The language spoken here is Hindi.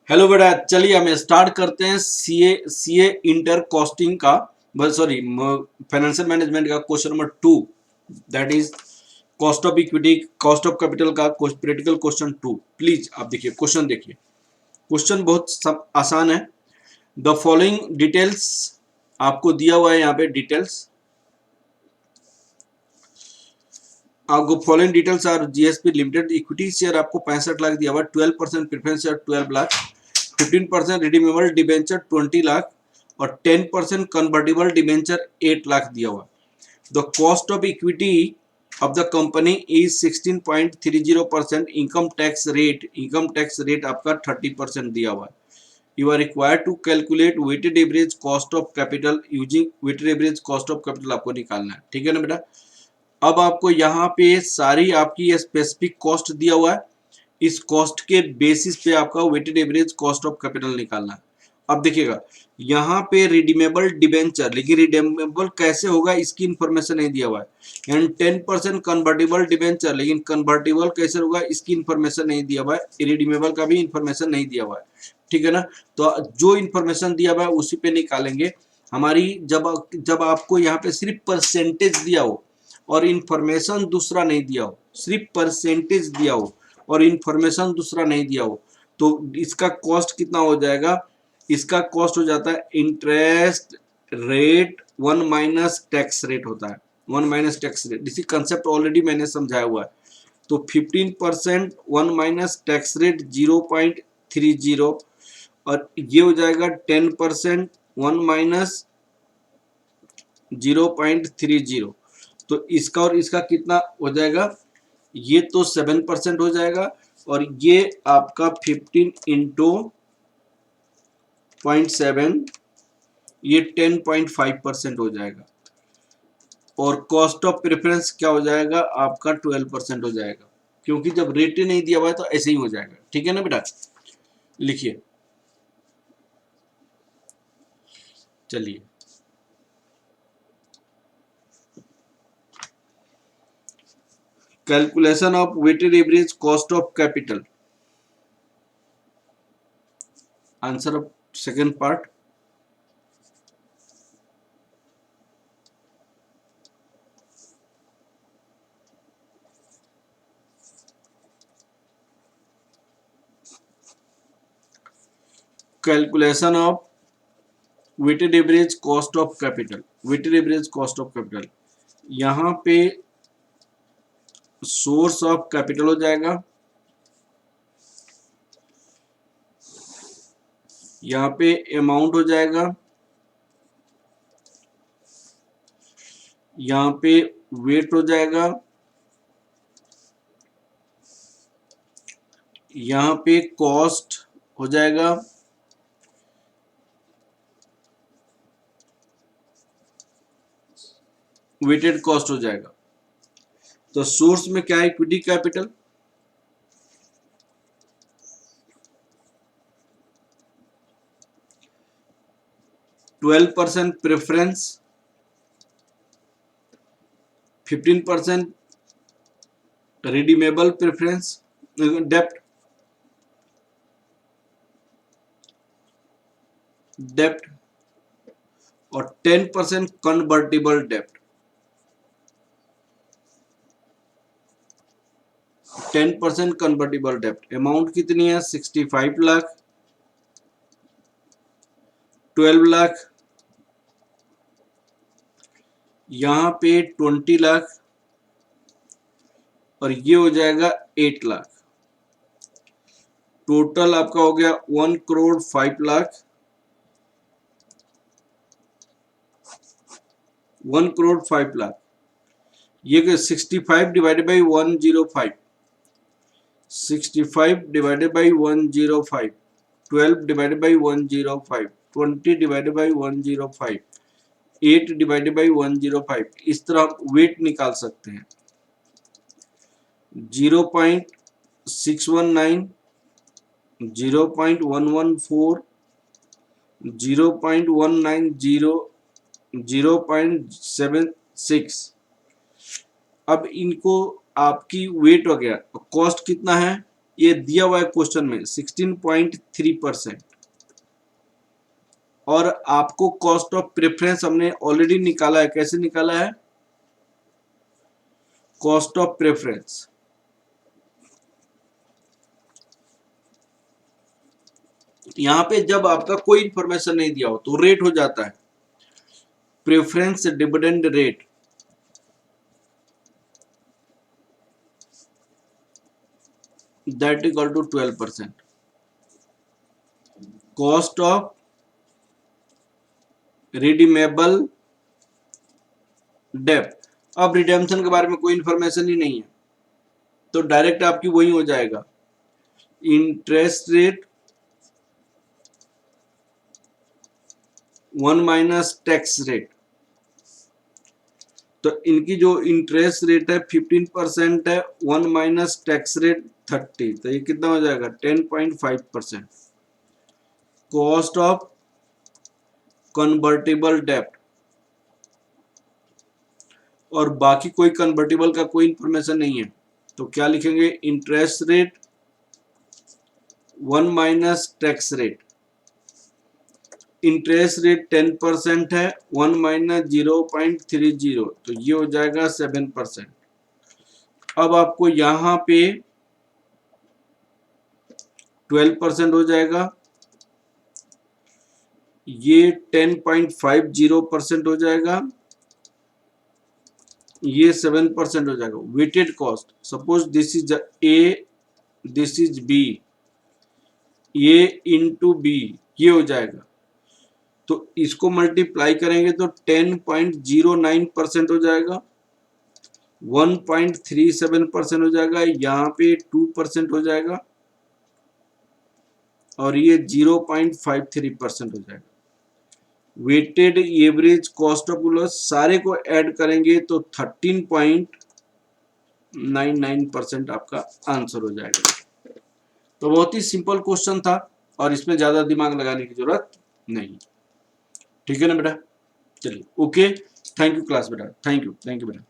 हेलो बेटा, चलिए हम स्टार्ट करते हैं सीए इंटर कॉस्टिंग का, सॉरी फाइनेंशियल मैनेजमेंट का question number 2, that is cost of equity, cost of capital का प्रैक्टिकल क्वेश्चन 2। प्लीज आप देखिए क्वेश्चन, देखिए क्वेश्चन बहुत आसान है। द फॉलोइंग डिटेल्स आपको दिया हुआ है, यहाँ पे डिटेल्स आपको following details are GSP limited equity share आपको 65 लाख दिया हुआ है, 12% preference share 12 lakh, 15% redeemable debenture 20 lakh और 10% कन्वर्टिबल डिबेंचर 8 लाख दिया हुआ है। The cost of equity of the company is 16.30%। Income tax rate आपका 30% दिया हुआ है। You are required to calculate weighted average cost of capital using weighted average cost of capital आपको निकालना है, ठीक है ना बेटा। अब आपको यहाँ पे सारी आपकी स्पेसिफिक कॉस्ट दिया हुआ है, इस कॉस्ट के बेसिस पे आपका weighted average cost of capital निकालना है। अब देखिएगा यहाँ पे रिडीमेबल डिबेंचर, लेकिन रिडीमेबल कैसे होगा इसकी इंफॉर्मेशन नहीं दिया हुआ है। एंड 10% कन्वर्टिबल डिबेंचर, लेकिन कन्वर्टिबल कैसे होगा इसकी इंफॉर्मेशन नहीं दिया हुआ है। रिडीमेबल का भी इंफॉर्मेशन नहीं दिया हुआ है, ठीक है ना। तो जो इंफॉर्मेशन दिया हुआ है उसी पे निकालेंगे। हमारी जब आपको यहाँ पे सिर्फ परसेंटेज दिया हो और इंफॉर्मेशन दूसरा नहीं दिया हो, सिर्फ परसेंटेज दिया हो और इंफॉर्मेशन दूसरा नहीं दिया हो, तो इसका कॉस्ट कितना हो जाएगा। इसका कॉस्ट हो जाता है interest rate 1 minus tax rate होता है, 1 माइनस टैक्स रेट। इसी कंसेप्ट ऑलरेडी मैंने समझाया हुआ है। तो 15% 1 माइनस टैक्स रेट 0.30 और ये हो जाएगा 10% 1 माइनस 0.30। तो इसका और इसका कितना हो जाएगा, ये तो 7% हो जाएगा और ये आपका 15 इंटू 0.7, ये 10.5% हो जाएगा। और कॉस्ट ऑफ प्रेफरेंस क्या हो जाएगा आपका 12% हो जाएगा, क्योंकि जब रेट ही नहीं दिया हुआ है तो ऐसे ही हो जाएगा, ठीक है ना बेटा। लिखिए, चलिए calculation of weighted average cost of capital, answer of second part. Calculation of weighted average cost of capital, weighted average cost of capital, यहाँ पे सोर्स ऑफ कैपिटल हो जाएगा, यहाँ पे अमाउंट हो जाएगा, यहाँ पे वेट हो जाएगा, यहाँ पे कॉस्ट हो जाएगा, वेटेड कॉस्ट हो जाएगा। तो सोर्स में क्या है, equity capital, twelve percent preference, 15% redeemable preference डेप्ट, डेप्ट और 10% कन्वर्टिबल डेप्ट, 10% कन्वर्टिबल डेप्ट। अमाउंट कितनी है 65 लाख, 12 लाख, यहाँ पे 20 लाख और ये हो जाएगा 8 लाख। टोटल आपका हो गया 1 करोड़ 5 लाख, 1 करोड़ 5 लाख। ये 65 divided by 105, 65 divided by 105, 12 divided by 105, 20 divided by 105, 8 divided by 105। इस तरह हम वेट निकाल सकते हैं। 0.619, 0.114, 0.190, 0.76। अब इनको आपकी वेट हो गया, कॉस्ट कितना है ये दिया हुआ है क्वेश्चन में 16.3%। और आपको कॉस्ट ऑफ प्रेफरेंस हमने ऑलरेडी निकाला है। कैसे निकाला है? कॉस्ट ऑफ प्रेफरेंस यहां पे जब आपका कोई इंफॉर्मेशन नहीं दिया हो तो रेट हो जाता है preference dividend rate, that equal to 12%। Cost of redeemable डेप्ट, अब रिडेम्पशन के बारे में कोई इंफॉर्मेशन ही नहीं है तो डायरेक्ट आपकी वही हो जाएगा interest rate 1 minus tax rate. तो इनकी जो इंटरेस्ट रेट है 15% है, 1 माइनस टैक्स रेट 30, तो ये कितना हो जाएगा 10.5%। कॉस्ट ऑफ कन्वर्टेबल डेप्ट, और बाकी कोई कन्वर्टेबल का कोई इंफॉर्मेशन नहीं है तो क्या लिखेंगे interest rate 1 minus tax rate. Interest rate 10% है, 1 माइनस 0.30 तो ये हो जाएगा 7%। अब आपको यहां पे 12% हो जाएगा, ये 10.50% हो जाएगा, ये 7% हो जाएगा। Weighted cost, suppose this is a, this is b, a into b, ये हो जाएगा। तो इसको मल्टीप्लाई करेंगे तो 10.09% हो जाएगा, 1.37% हो जाएगा, यहाँ पे 2% हो जाएगा और ये 0.53% हो जाएगा। Weighted average cost of loss सारे को ऐड करेंगे तो 13.99% आपका आंसर हो जाएगा। तो बहुत ही सिंपल क्वेश्चन था और इसमें ज्यादा दिमाग लगाने की जरूरत नहीं। ठीक है ना बेटा? चलिए ओके, थैंक यू क्लास बेटा, थैंक यू बेटा।